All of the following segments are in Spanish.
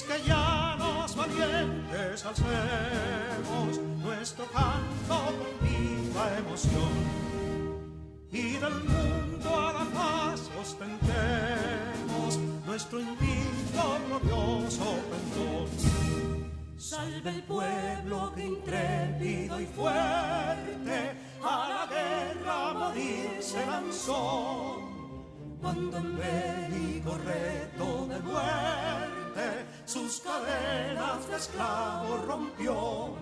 que ya los valientes alcemos nuestro canto con viva emoción, y del mundo a la paz ostentemos nuestro invicto glorioso pendón. Salve el pueblo que intrépido y fuerte a la guerra a morir se lanzó, cuando en bélico reto de muerte sus cadenas de esclavos rompió.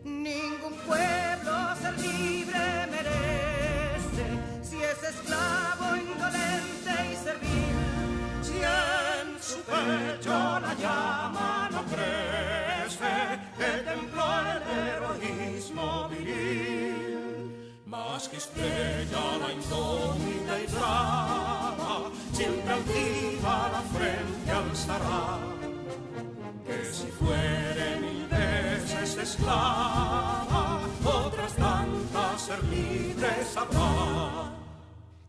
Ningún pueblo ser libre merece si es esclavo, indolente y servil. Si en su pecho la llama no crece, que templó el heroísmo viril, más que estrella la indómita y brava, siempre altiva la frente alzará, que si fuere mil veces esclava, otras tantas ser libre sabrá.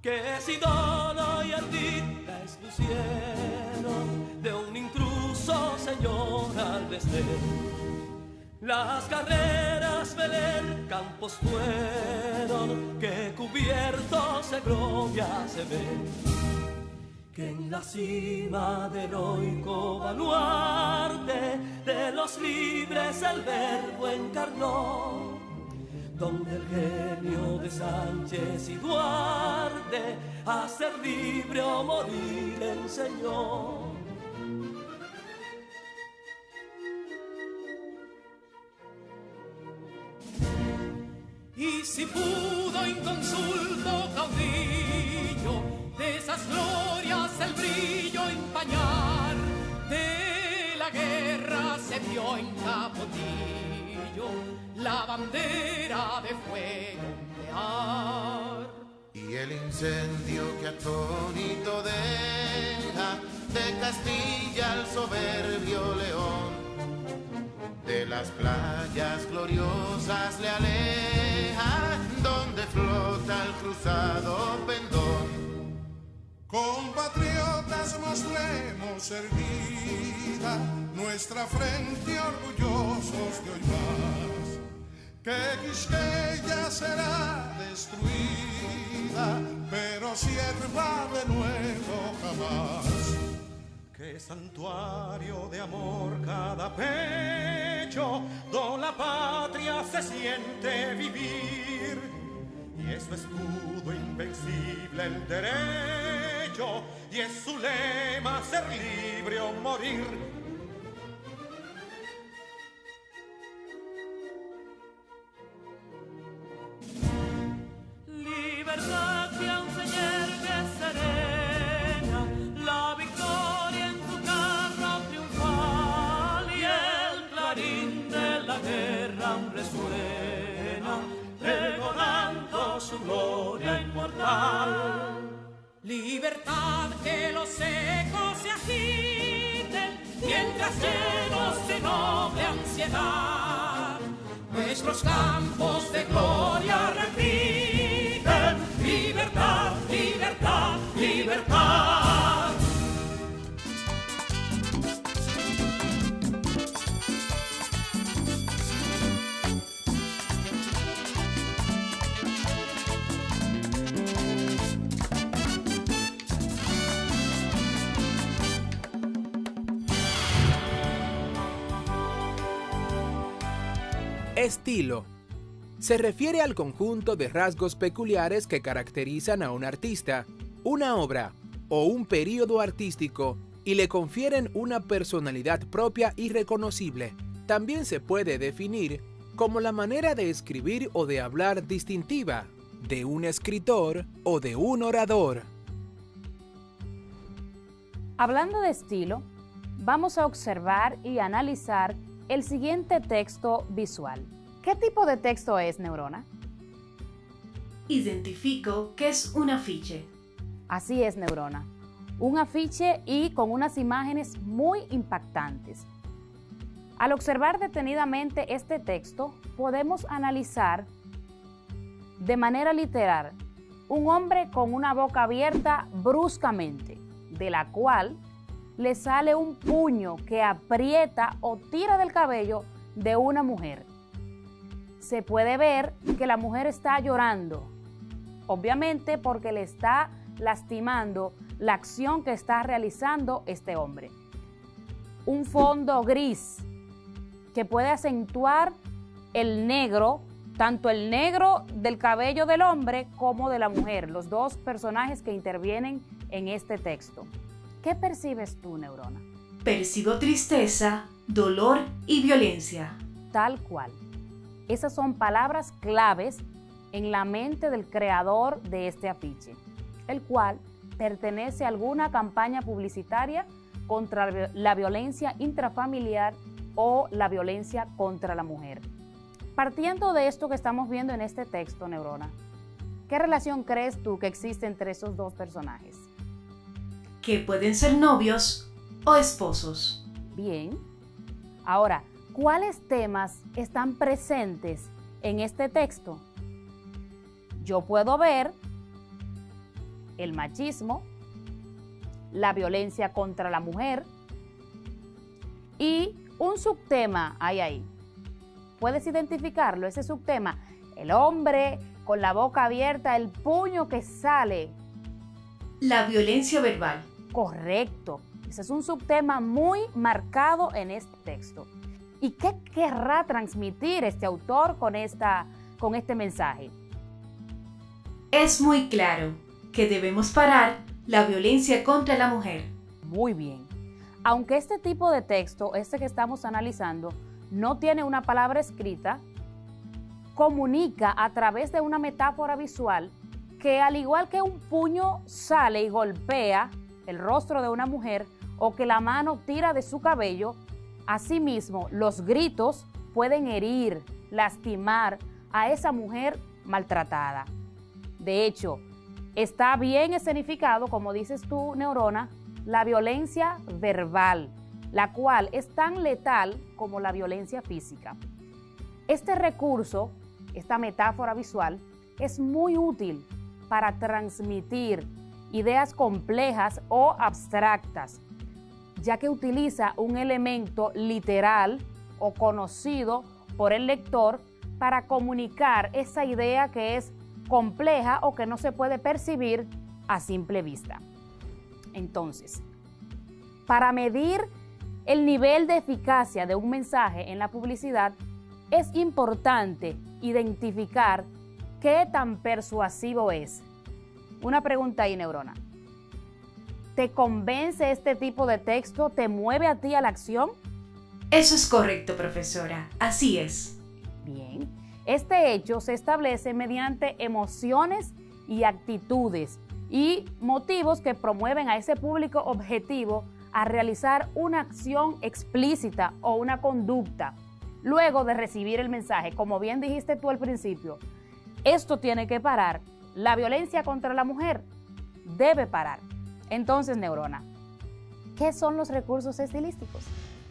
Que si Dono y Ardita expusieron de un intruso señor al desdén, las carreras Belén campos fueron, que cubiertos de gloria se ven, que en la cima del heroico baluarte de los libres el verbo encarnó, donde el genio de Sánchez y Duarte a ser libre o morir enseñó. Y si pudo inconsulto caudillo de esas glorias el brillo empañar, de la guerra se vio en Capotillo la bandera de fuego ondear. Y el incendio que atónito deja de Castilla al soberbio león, de las playas gloriosas le aleja, donde flota el cruzado pendón. Compatriotas, mostremos erguida nuestra frente orgullosos de hoy más, que Quisqueya será destruida, pero sierva de nuevo jamás. Que santuario de amor cada pecho, donde la patria se siente vivir, y es su escudo invencible el derecho, y es su lema ser libre o morir. Libertad que aún se yergue serena, la victoria en su carro triunfal, y el clarín de la guerra aún resuena, pregonando su gloria inmortal. Libertad, que los ecos se agiten mientras llenos de noble ansiedad nuestros campos de gloria repiten: libertad, libertad, libertad. Estilo. Se refiere al conjunto de rasgos peculiares que caracterizan a un artista, una obra o un período artístico y le confieren una personalidad propia y reconocible. También se puede definir como la manera de escribir o de hablar distintiva de un escritor o de un orador. Hablando de estilo, vamos a observar y analizar el siguiente texto visual. ¿Qué tipo de texto es, Neurona? Identifico que es un afiche. Así es, Neurona. Un afiche y con unas imágenes muy impactantes. Al observar detenidamente este texto, podemos analizar de manera literal un hombre con una boca abierta bruscamente, de la cual le sale un puño que aprieta o tira del cabello de una mujer. Se puede ver que la mujer está llorando, obviamente porque le está lastimando la acción que está realizando este hombre. Un fondo gris que puede acentuar el negro, tanto el negro del cabello del hombre como de la mujer, los dos personajes que intervienen en este texto. ¿Qué percibes tú, Neurona? Percibo tristeza, dolor y violencia. Tal cual. Esas son palabras claves en la mente del creador de este afiche, el cual pertenece a alguna campaña publicitaria contra la violencia intrafamiliar o la violencia contra la mujer. Partiendo de esto que estamos viendo en este texto, Neurona, ¿qué relación crees tú que existe entre esos dos personajes? Que pueden ser novios o esposos. Bien. Ahora, ¿cuáles temas están presentes en este texto? Yo puedo ver el machismo, la violencia contra la mujer y un subtema hay ahí. ¿Puedes identificarlo, ese subtema? El hombre con la boca abierta, el puño que sale. La violencia verbal. Correcto. Ese es un subtema muy marcado en este texto. ¿Y qué querrá transmitir este autor con este mensaje? Es muy claro que debemos parar la violencia contra la mujer. Muy bien. Aunque este tipo de texto, este que estamos analizando, no tiene una palabra escrita, comunica a través de una metáfora visual que, al igual que un puño sale y golpea el rostro de una mujer o que la mano tira de su cabello, asimismo los gritos pueden herir, lastimar a esa mujer maltratada. De hecho, está bien escenificado, como dices tú, Neurona, la violencia verbal, la cual es tan letal como la violencia física. Este recurso, esta metáfora visual, es muy útil para transmitir ideas complejas o abstractas, ya que utiliza un elemento literal o conocido por el lector para comunicar esa idea que es compleja o que no se puede percibir a simple vista. Entonces, para medir el nivel de eficacia de un mensaje en la publicidad, es importante identificar qué tan persuasivo es. Una pregunta ahí, Neurona. ¿Te convence este tipo de texto? ¿Te mueve a ti a la acción? Eso es correcto, profesora. Así es. Bien. Este hecho se establece mediante emociones y actitudes y motivos que promueven a ese público objetivo a realizar una acción explícita o una conducta luego de recibir el mensaje. Como bien dijiste tú al principio, esto tiene que parar. La violencia contra la mujer debe parar. Entonces, Neurona, ¿qué son los recursos estilísticos?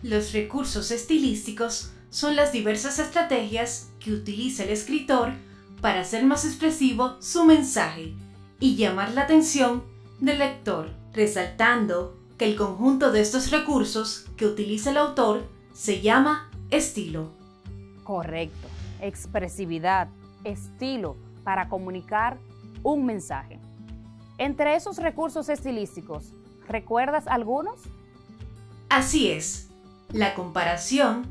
Los recursos estilísticos son las diversas estrategias que utiliza el escritor para hacer más expresivo su mensaje y llamar la atención del lector, resaltando que el conjunto de estos recursos que utiliza el autor se llama estilo. Correcto. Expresividad, estilo para comunicar un mensaje. Entre esos recursos estilísticos, ¿recuerdas algunos? Así es. La comparación,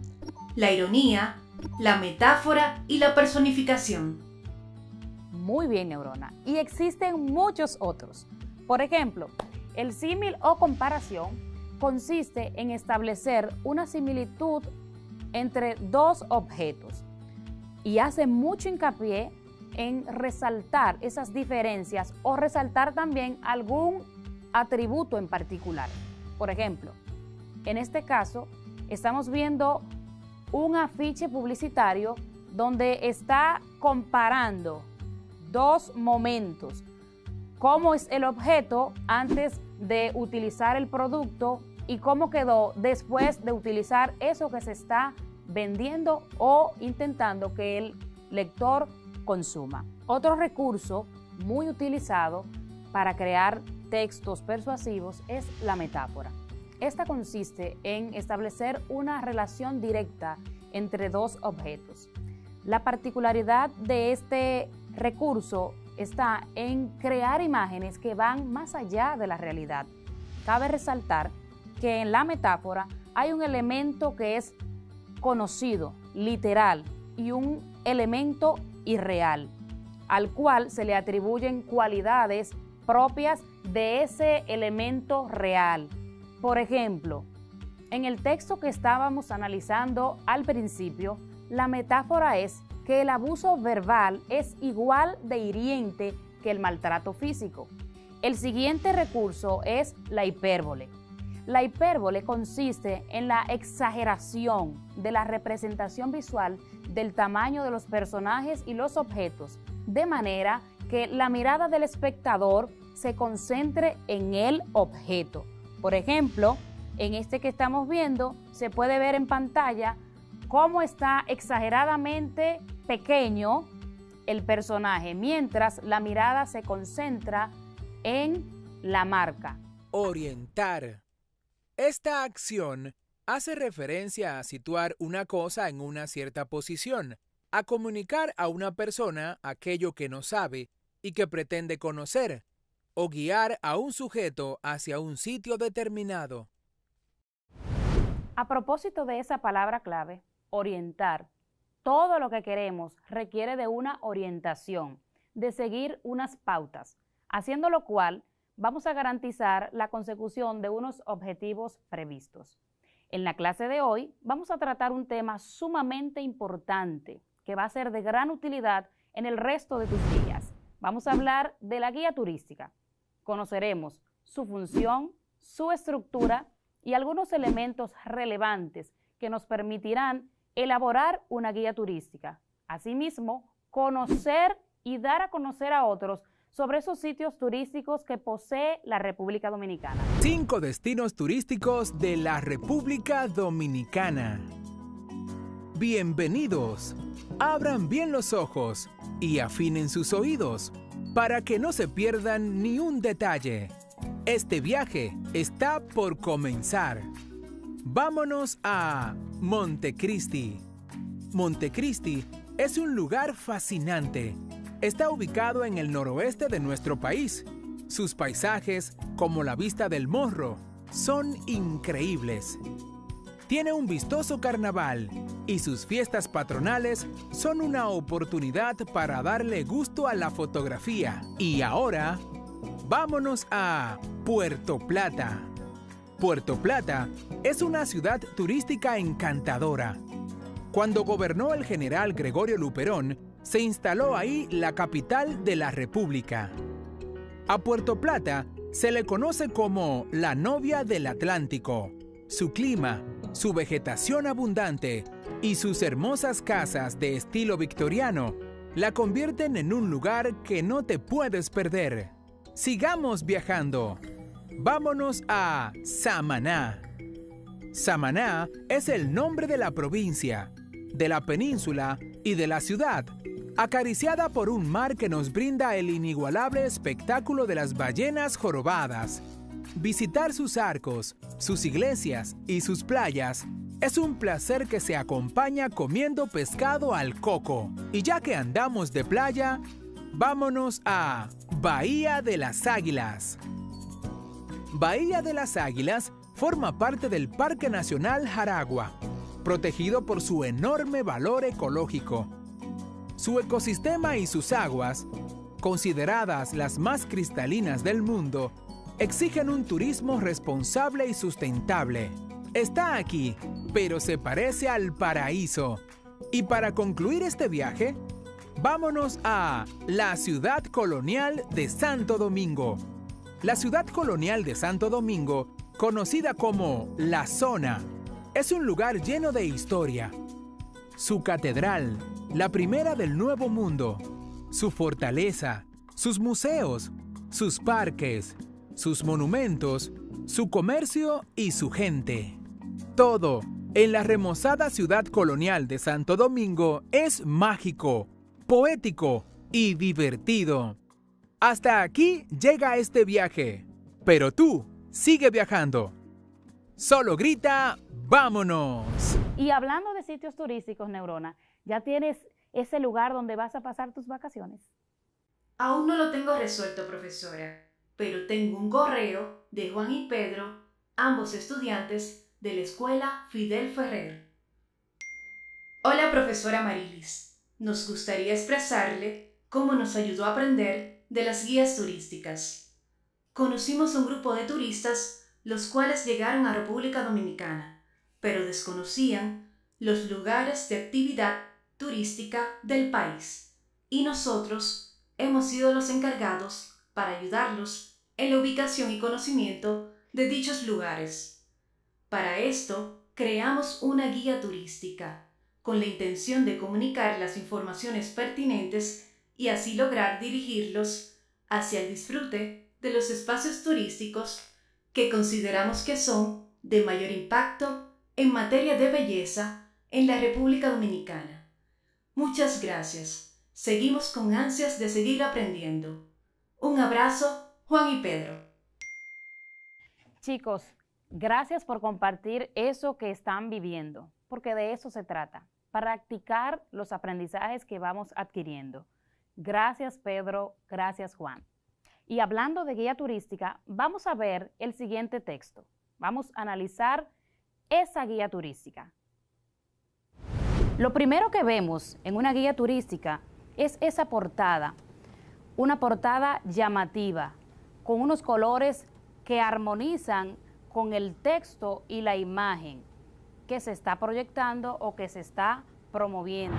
la ironía, la metáfora y la personificación. Muy bien, Neurona. Y existen muchos otros. Por ejemplo, el símil o comparación consiste en establecer una similitud entre dos objetos y hace mucho hincapié en resaltar esas diferencias o resaltar también algún atributo en particular. Por ejemplo, en este caso, estamos viendo un afiche publicitario donde está comparando dos momentos. Cómo es el objeto antes de utilizar el producto y cómo quedó después de utilizar eso que se está vendiendo o intentando que el lector consuma. Otro recurso muy utilizado para crear textos persuasivos es la metáfora. Esta consiste en establecer una relación directa entre dos objetos. La particularidad de este recurso está en crear imágenes que van más allá de la realidad. Cabe resaltar que en la metáfora hay un elemento que es conocido, literal, y un elemento irreal, al cual se le atribuyen cualidades propias de ese elemento real. Por ejemplo, en el texto que estábamos analizando al principio, la metáfora es que el abuso verbal es igual de hiriente que el maltrato físico. El siguiente recurso es la hipérbole. La hipérbole consiste en la exageración de la representación visual del tamaño de los personajes y los objetos, de manera que la mirada del espectador se concentre en el objeto. Por ejemplo, en este que estamos viendo, se puede ver en pantalla cómo está exageradamente pequeño el personaje, mientras la mirada se concentra en la marca. Orientar. Esta acción hace referencia a situar una cosa en una cierta posición, a comunicar a una persona aquello que no sabe y que pretende conocer, o guiar a un sujeto hacia un sitio determinado. A propósito de esa palabra clave, orientar, todo lo que queremos requiere de una orientación, de seguir unas pautas, haciendo lo cual vamos a garantizar la consecución de unos objetivos previstos. En la clase de hoy vamos a tratar un tema sumamente importante que va a ser de gran utilidad en el resto de tus días. Vamos a hablar de la guía turística. Conoceremos su función, su estructura y algunos elementos relevantes que nos permitirán elaborar una guía turística. Asimismo, conocer y dar a conocer a otros sobre esos sitios turísticos que posee la República Dominicana. 5 destinos turísticos de la República Dominicana. Bienvenidos. Abran bien los ojos y afinen sus oídos para que no se pierdan ni un detalle. Este viaje está por comenzar. Vámonos a Montecristi. Montecristi es un lugar fascinante. Está ubicado en el noroeste de nuestro país. Sus paisajes, como la vista del Morro, son increíbles. Tiene un vistoso carnaval y sus fiestas patronales son una oportunidad para darle gusto a la fotografía. Y ahora, vámonos a Puerto Plata. Puerto Plata es una ciudad turística encantadora. Cuando gobernó el general Gregorio Luperón, se instaló ahí la capital de la República. A Puerto Plata se le conoce como la novia del Atlántico. Su clima, su vegetación abundante y sus hermosas casas de estilo victoriano la convierten en un lugar que no te puedes perder. Sigamos viajando. Vámonos a Samaná. Samaná es el nombre de la provincia, de la península y de la ciudad, acariciada por un mar que nos brinda el inigualable espectáculo de las ballenas jorobadas. Visitar sus arcos, sus iglesias y sus playas es un placer que se acompaña comiendo pescado al coco. Y ya que andamos de playa, vámonos a Bahía de las Águilas. Bahía de las Águilas forma parte del Parque Nacional Jaragua, protegido por su enorme valor ecológico. Su ecosistema y sus aguas, consideradas las más cristalinas del mundo, exigen un turismo responsable y sustentable. Está aquí, pero se parece al paraíso. Y para concluir este viaje, vámonos a la ciudad colonial de Santo Domingo. La ciudad colonial de Santo Domingo, conocida como La Zona, es un lugar lleno de historia. Su catedral, la primera del Nuevo Mundo, su fortaleza, sus museos, sus parques, sus monumentos, su comercio y su gente. Todo en la remozada ciudad colonial de Santo Domingo es mágico, poético y divertido. Hasta aquí llega este viaje, pero tú sigue viajando. Solo grita, ¡vámonos! Y hablando de sitios turísticos, Neurona, ¿ya tienes ese lugar donde vas a pasar tus vacaciones? Aún no lo tengo resuelto, profesora, pero tengo un correo de Juan y Pedro, ambos estudiantes de la escuela Fidel Ferrer. Hola, profesora Marilis. Nos gustaría expresarle cómo nos ayudó a aprender de las guías turísticas. Conocimos un grupo de turistas los cuales llegaron a República Dominicana, pero desconocían los lugares de actividad turística del país, y nosotros hemos sido los encargados para ayudarlos en la ubicación y conocimiento de dichos lugares. Para esto, creamos una guía turística, con la intención de comunicar las informaciones pertinentes y así lograr dirigirlos hacia el disfrute de los espacios turísticos que consideramos que son de mayor impacto en materia de belleza en la República Dominicana. Muchas gracias. Seguimos con ansias de seguir aprendiendo. Un abrazo, Juan y Pedro. Chicos, gracias por compartir eso que están viviendo, porque de eso se trata, practicar los aprendizajes que vamos adquiriendo. Gracias, Pedro. Gracias, Juan. Y hablando de guía turística, vamos a ver el siguiente texto. Vamos a analizar esa guía turística. Lo primero que vemos en una guía turística es esa portada, una portada llamativa, con unos colores que armonizan con el texto y la imagen que se está proyectando o que se está promoviendo.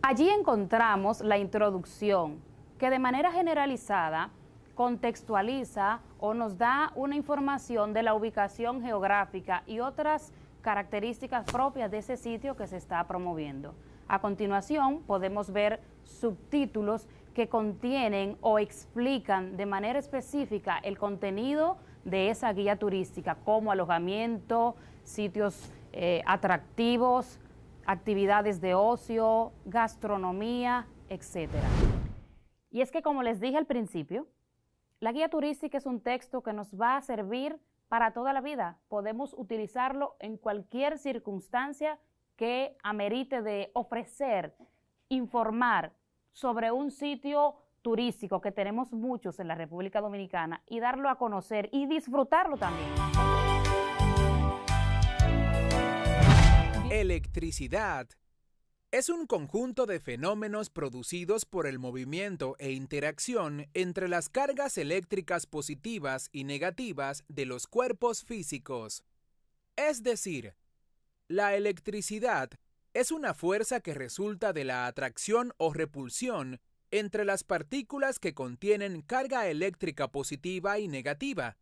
Allí encontramos la introducción, que de manera generalizada contextualiza o nos da una información de la ubicación geográfica y otras características propias de ese sitio que se está promoviendo. A continuación podemos ver subtítulos que contienen o explican de manera específica el contenido de esa guía turística, como alojamiento, sitios atractivos, actividades de ocio, gastronomía, etc. Y es que, como les dije al principio, la guía turística es un texto que nos va a servir para toda la vida. Podemos utilizarlo en cualquier circunstancia que amerite de ofrecer, informar sobre un sitio turístico, que tenemos muchos en la República Dominicana, y darlo a conocer y disfrutarlo también. Electricidad es un conjunto de fenómenos producidos por el movimiento e interacción entre las cargas eléctricas positivas y negativas de los cuerpos físicos. Es decir, la electricidad es una fuerza que resulta de la atracción o repulsión entre las partículas que contienen carga eléctrica positiva y negativa,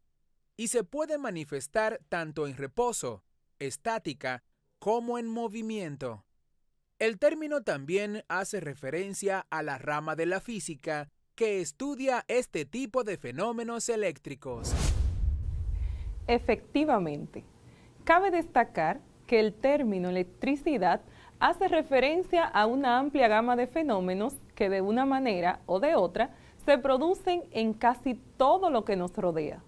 y se puede manifestar tanto en reposo, estática, como en movimiento. El término también hace referencia a la rama de la física que estudia este tipo de fenómenos eléctricos. Efectivamente, cabe destacar que el término electricidad hace referencia a una amplia gama de fenómenos que de una manera o de otra se producen en casi todo lo que nos rodea,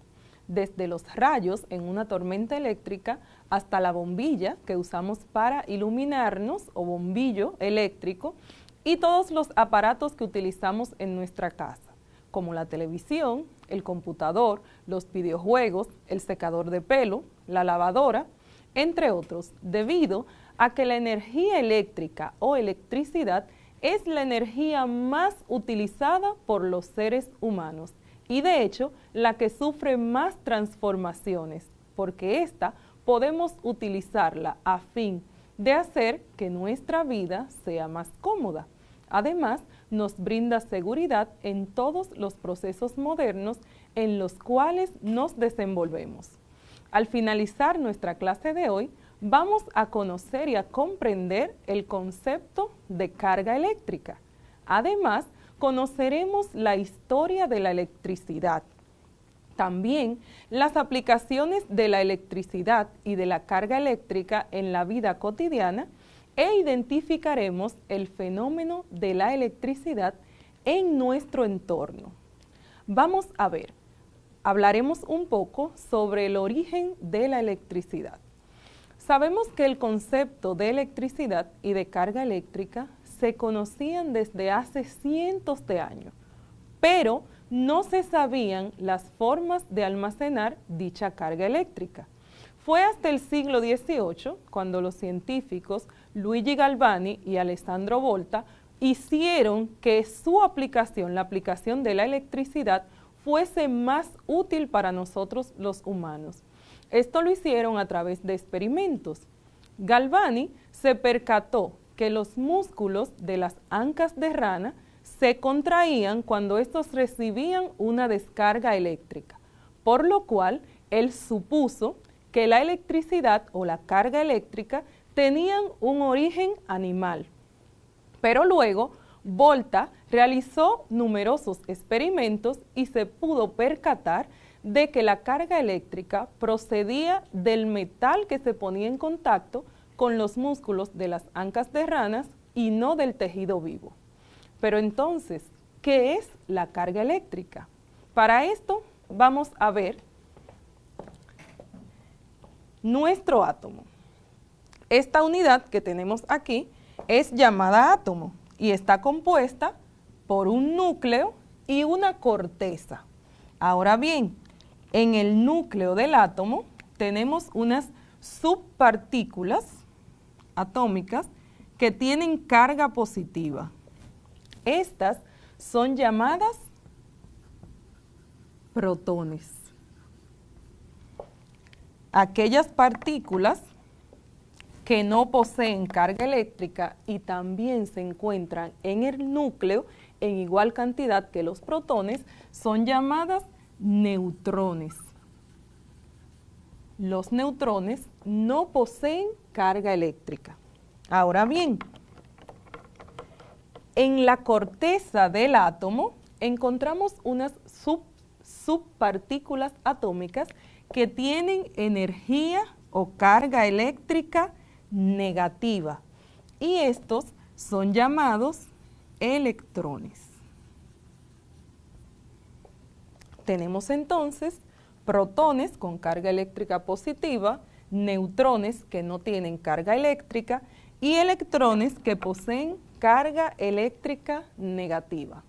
desde los rayos en una tormenta eléctrica hasta la bombilla que usamos para iluminarnos o bombillo eléctrico y todos los aparatos que utilizamos en nuestra casa, como la televisión, el computador, los videojuegos, el secador de pelo, la lavadora, entre otros, debido a que la energía eléctrica o electricidad es la energía más utilizada por los seres humanos y de hecho la que sufre más transformaciones, porque esta podemos utilizarla a fin de hacer que nuestra vida sea más cómoda. Además, nos brinda seguridad en todos los procesos modernos en los cuales nos desenvolvemos. Al finalizar nuestra clase de hoy, vamos a conocer y a comprender el concepto de carga eléctrica. Además, conoceremos la historia de la electricidad. También las aplicaciones de la electricidad y de la carga eléctrica en la vida cotidiana e identificaremos el fenómeno de la electricidad en nuestro entorno. Vamos a ver, hablaremos un poco sobre el origen de la electricidad. Sabemos que el concepto de electricidad y de carga eléctrica se conocían desde hace cientos de años, pero no se sabían las formas de almacenar dicha carga eléctrica. Fue hasta el siglo XVIII cuando los científicos Luigi Galvani y Alessandro Volta hicieron que su aplicación, la aplicación de la electricidad, fuese más útil para nosotros los humanos. Esto lo hicieron a través de experimentos. Galvani se percató que los músculos de las ancas de rana se contraían cuando estos recibían una descarga eléctrica, por lo cual él supuso que la electricidad o la carga eléctrica tenían un origen animal. Pero luego Volta realizó numerosos experimentos y se pudo percatar de que la carga eléctrica procedía del metal que se ponía en contacto con los músculos de las ancas de ranas y no del tejido vivo. Pero entonces, ¿qué es la carga eléctrica? Para esto vamos a ver nuestro átomo. Esta unidad que tenemos aquí es llamada átomo y está compuesta por un núcleo y una corteza. Ahora bien, en el núcleo del átomo tenemos unas subpartículas atómicas que tienen carga positiva. Estas son llamadas protones. Aquellas partículas que no poseen carga eléctrica y también se encuentran en el núcleo en igual cantidad que los protones son llamadas neutrones. Los neutrones no poseen carga eléctrica. Ahora bien, en la corteza del átomo encontramos unas subpartículas atómicas que tienen energía o carga eléctrica negativa y estos son llamados electrones. Tenemos entonces protones con carga eléctrica positiva, neutrones que no tienen carga eléctrica y electrones que poseen carga eléctrica negativa.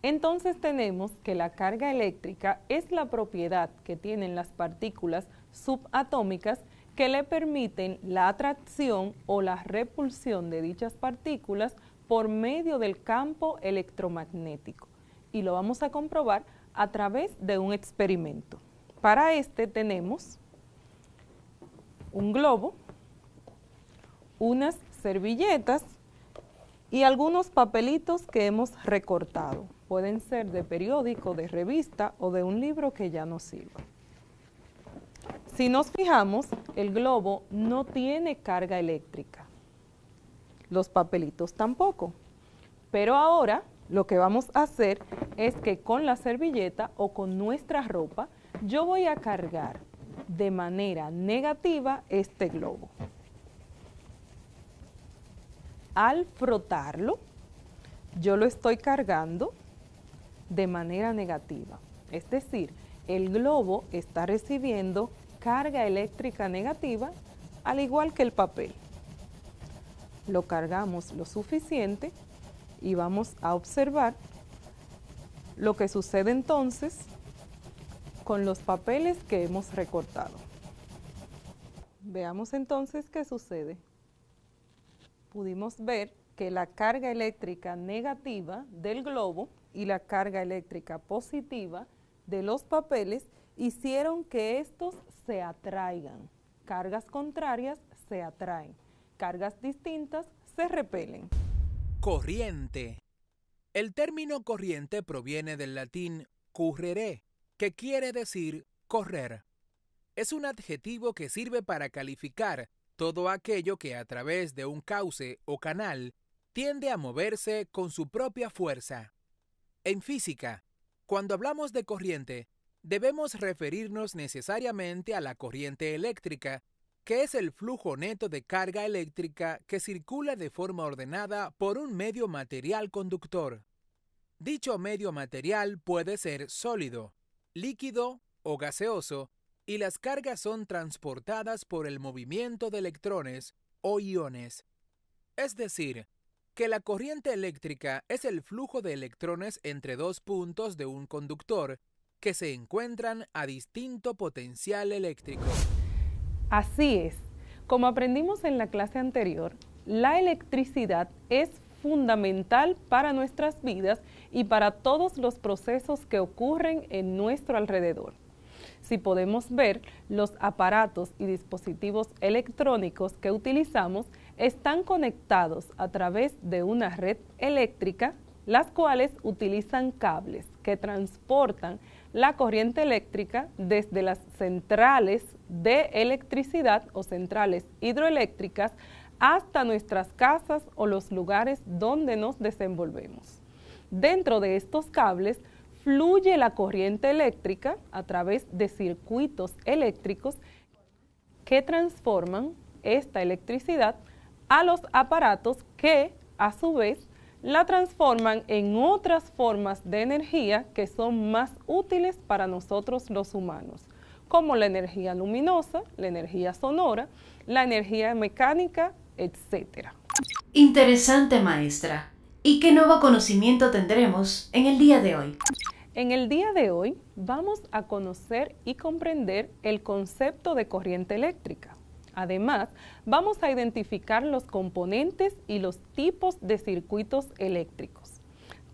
Entonces tenemos que la carga eléctrica es la propiedad que tienen las partículas subatómicas que le permiten la atracción o la repulsión de dichas partículas por medio del campo electromagnético. Y lo vamos a comprobar a través de un experimento. Para este tenemos un globo, unas servilletas y algunos papelitos que hemos recortado. Pueden ser de periódico, de revista o de un libro que ya nos sirva. Si nos fijamos, el globo no tiene carga eléctrica. Los papelitos tampoco. Pero ahora lo que vamos a hacer es que con la servilleta o con nuestra ropa, yo voy a cargar de manera negativa este globo. Al frotarlo, yo lo estoy cargando de manera negativa. Es decir, el globo está recibiendo carga eléctrica negativa, al igual que el papel. Lo cargamos lo suficiente y vamos a observar lo que sucede entonces con los papeles que hemos recortado. Veamos entonces qué sucede. Pudimos ver que la carga eléctrica negativa del globo y la carga eléctrica positiva de los papeles hicieron que estos se atraigan. Cargas contrarias se atraen, cargas distintas se repelen. Corriente. El término corriente proviene del latín currere, que quiere decir correr. Es un adjetivo que sirve para calificar todo aquello que a través de un cauce o canal tiende a moverse con su propia fuerza. En física, cuando hablamos de corriente, debemos referirnos necesariamente a la corriente eléctrica, que es el flujo neto de carga eléctrica que circula de forma ordenada por un medio material conductor. Dicho medio material puede ser sólido, líquido o gaseoso, y las cargas son transportadas por el movimiento de electrones o iones. Es decir, que la corriente eléctrica es el flujo de electrones entre dos puntos de un conductor que se encuentran a distinto potencial eléctrico. Así es. Como aprendimos en la clase anterior, la electricidad es fundamental para nuestras vidas y para todos los procesos que ocurren en nuestro alrededor. Si podemos ver, los aparatos y dispositivos electrónicos que utilizamos están conectados a través de una red eléctrica, las cuales utilizan cables que transportan la corriente eléctrica desde las centrales de electricidad o centrales hidroeléctricas hasta nuestras casas o los lugares donde nos desenvolvemos. Dentro de estos cables fluye la corriente eléctrica a través de circuitos eléctricos que transforman esta electricidad a los aparatos que, a su vez, la transforman en otras formas de energía que son más útiles para nosotros los humanos, como la energía luminosa, la energía sonora, la energía mecánica, etc. Interesante, maestra. ¿Y qué nuevo conocimiento tendremos en el día de hoy? En el día de hoy vamos a conocer y comprender el concepto de corriente eléctrica. Además, vamos a identificar los componentes y los tipos de circuitos eléctricos.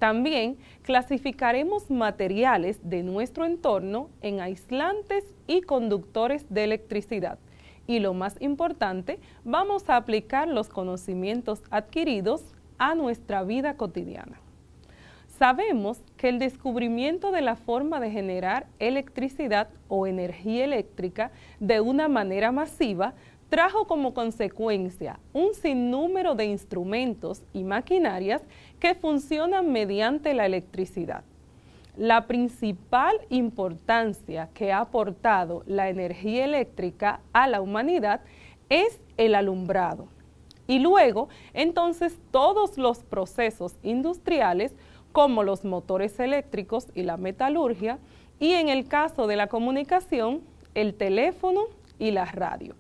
También clasificaremos materiales de nuestro entorno en aislantes y conductores de electricidad. Y lo más importante, vamos a aplicar los conocimientos adquiridos a nuestra vida cotidiana. Sabemos que el descubrimiento de la forma de generar electricidad o energía eléctrica de una manera masiva trajo como consecuencia un sinnúmero de instrumentos y maquinarias que funcionan mediante la electricidad. La principal importancia que ha aportado la energía eléctrica a la humanidad es el alumbrado. Y luego, entonces, todos los procesos industriales como los motores eléctricos y la metalurgia, y en el caso de la comunicación, el teléfono y la radio.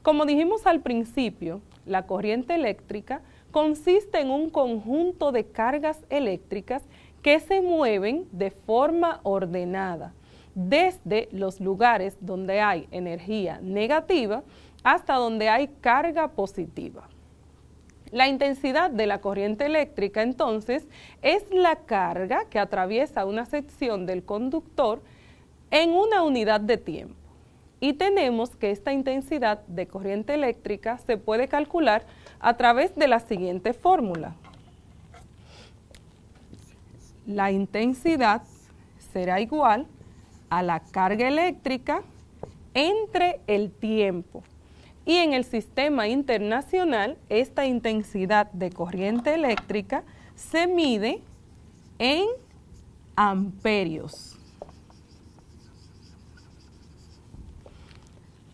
Como dijimos al principio, la corriente eléctrica consiste en un conjunto de cargas eléctricas que se mueven de forma ordenada, desde los lugares donde hay energía negativa hasta donde hay carga positiva. La intensidad de la corriente eléctrica, entonces, es la carga que atraviesa una sección del conductor en una unidad de tiempo. Y tenemos que esta intensidad de corriente eléctrica se puede calcular a través de la siguiente fórmula. La intensidad será igual a la carga eléctrica entre el tiempo. Y en el sistema internacional, esta intensidad de corriente eléctrica se mide en amperios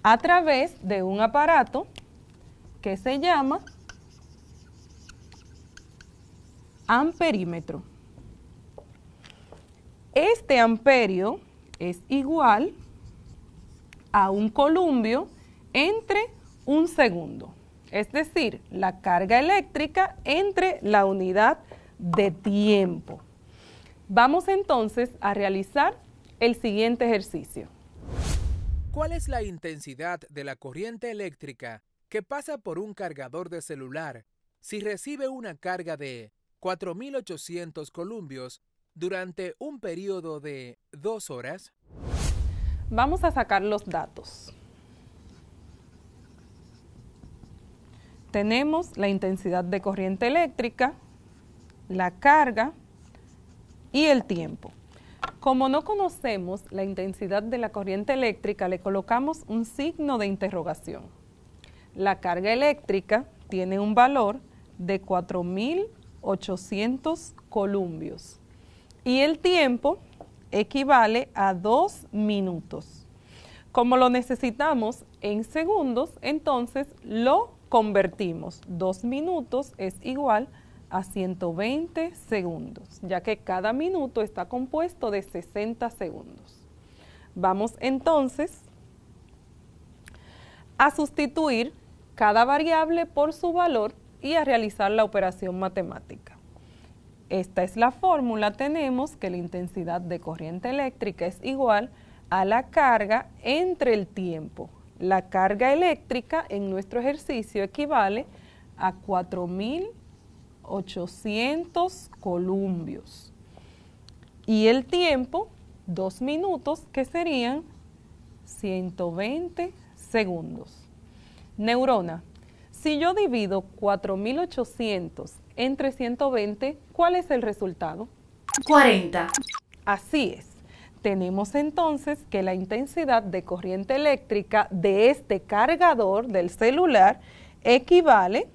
a través de un aparato que se llama amperímetro. Este amperio es igual a un columbio entre un segundo, es decir, la carga eléctrica entre la unidad de tiempo. Vamos entonces a realizar el siguiente ejercicio. ¿Cuál es la intensidad de la corriente eléctrica que pasa por un cargador de celular si recibe una carga de 4.800 columbios durante un periodo de 2 horas? Vamos a sacar los datos. Tenemos la intensidad de corriente eléctrica, la carga y el tiempo. Como no conocemos la intensidad de la corriente eléctrica, le colocamos un signo de interrogación. La carga eléctrica tiene un valor de 4.800 columbios y el tiempo equivale a 2 minutos. Como lo necesitamos en segundos, entonces lo convertimos. 2 minutos es igual a 120 segundos, ya que cada minuto está compuesto de 60 segundos. Vamos entonces a sustituir cada variable por su valor y a realizar la operación matemática. Esta es la fórmula. Tenemos que la intensidad de corriente eléctrica es igual a la carga entre el tiempo. La carga eléctrica en nuestro ejercicio equivale a 4.800 columbios. Y el tiempo, 2 minutos, que serían 120 segundos. Neurona, si yo divido 4.800 entre 120, ¿cuál es el resultado? 40. Así es. Tenemos entonces que la intensidad de corriente eléctrica de este cargador del celular equivale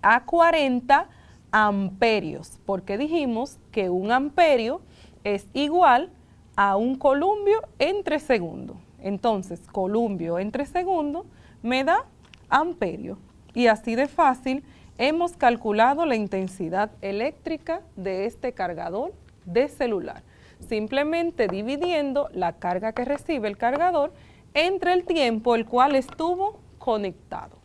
a 40 amperios, porque dijimos que un amperio es igual a un columbio entre segundo. Entonces, columbio entre segundo me da amperio. Y así de fácil hemos calculado la intensidad eléctrica de este cargador de celular, simplemente dividiendo la carga que recibe el cargador entre el tiempo el cual estuvo conectado.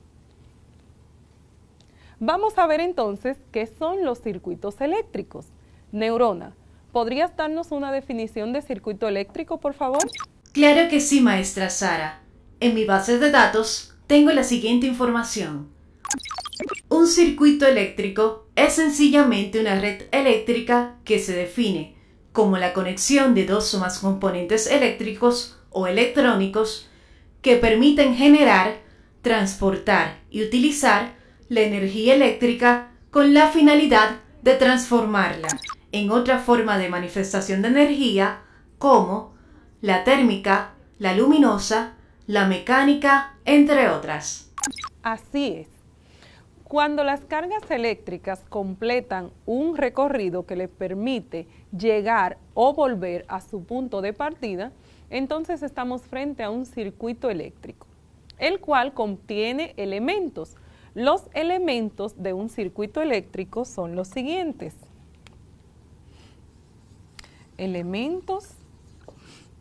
Vamos a ver entonces qué son los circuitos eléctricos. Neurona, ¿podrías darnos una definición de circuito eléctrico, por favor? Claro que sí, maestra Sara. En mi base de datos tengo la siguiente información. Un circuito eléctrico es sencillamente una red eléctrica que se define como la conexión de dos o más componentes eléctricos o electrónicos que permiten generar, transportar y utilizar la energía eléctrica con la finalidad de transformarla en otra forma de manifestación de energía como la térmica, la luminosa, la mecánica, entre otras. Así es. Cuando las cargas eléctricas completan un recorrido que les permite llegar o volver a su punto de partida, entonces estamos frente a un circuito eléctrico, el cual contiene elementos. Los elementos de un circuito eléctrico son los siguientes. Elementos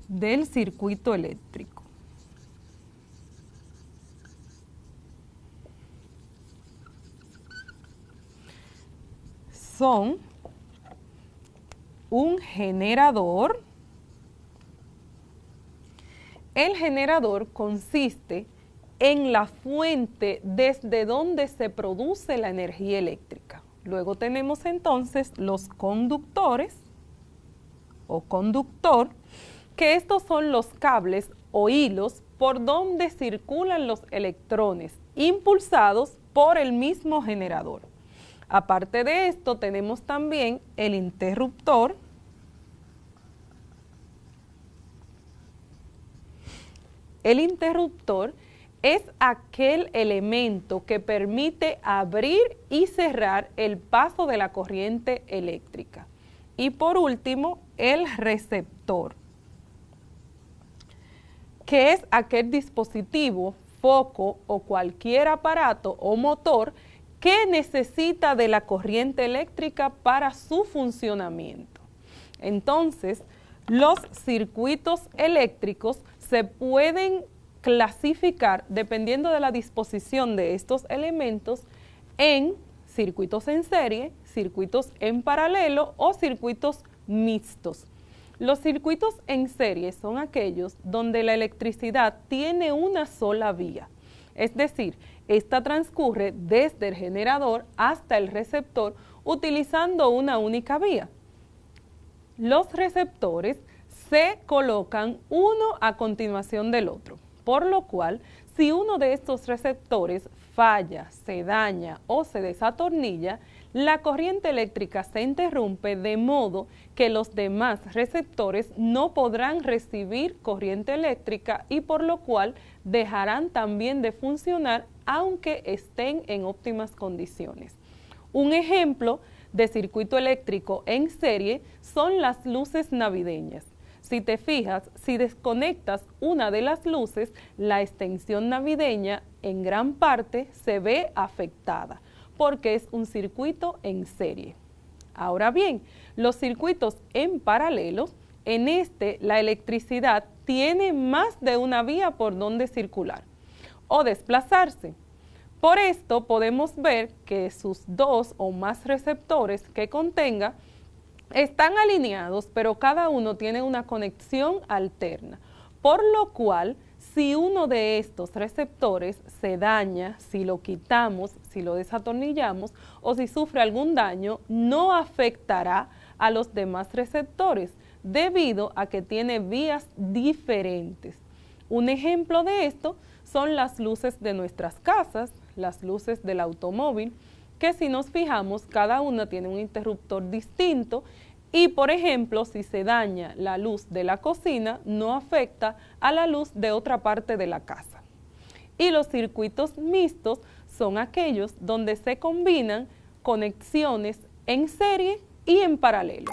del circuito eléctrico. Son un generador. El generador consiste en la fuente desde donde se produce la energía eléctrica. Luego tenemos entonces los conductores o conductor, que estos son los cables o hilos por donde circulan los electrones, impulsados por el mismo generador. Aparte de esto, tenemos también el interruptor, el interruptor es aquel elemento que permite abrir y cerrar el paso de la corriente eléctrica. Y por último, el receptor, que es aquel dispositivo, foco o cualquier aparato o motor que necesita de la corriente eléctrica para su funcionamiento. Entonces, los circuitos eléctricos se pueden clasificar, dependiendo de la disposición de estos elementos, en circuitos en serie, circuitos en paralelo o circuitos mixtos. Los circuitos en serie son aquellos donde la electricidad tiene una sola vía, es decir, esta transcurre desde el generador hasta el receptor utilizando una única vía. Los receptores se colocan uno a continuación del otro, por lo cual si uno de estos receptores falla, se daña o se desatornilla, la corriente eléctrica se interrumpe de modo que los demás receptores no podrán recibir corriente eléctrica y por lo cual dejarán también de funcionar aunque estén en óptimas condiciones. Un ejemplo de circuito eléctrico en serie son las luces navideñas. Si te fijas, si desconectas una de las luces, la extensión navideña en gran parte se ve afectada. porque es un circuito en serie. Ahora bien, los circuitos en paralelo, en la electricidad tiene más de una vía por donde circular o desplazarse. Por esto podemos ver que sus dos o más receptores que contenga están alineados, pero cada uno tiene una conexión alterna, por lo cual si uno de estos receptores se daña, si lo quitamos, si lo desatornillamos o si sufre algún daño, no afectará a los demás receptores debido a que tiene vías diferentes. Un ejemplo de esto son las luces de nuestras casas, las luces del automóvil, que si nos fijamos, cada una tiene un interruptor distinto y, por ejemplo, si se daña la luz de la cocina, no afecta a la luz de otra parte de la casa. Y los circuitos mixtos son aquellos donde se combinan conexiones en serie y en paralelo.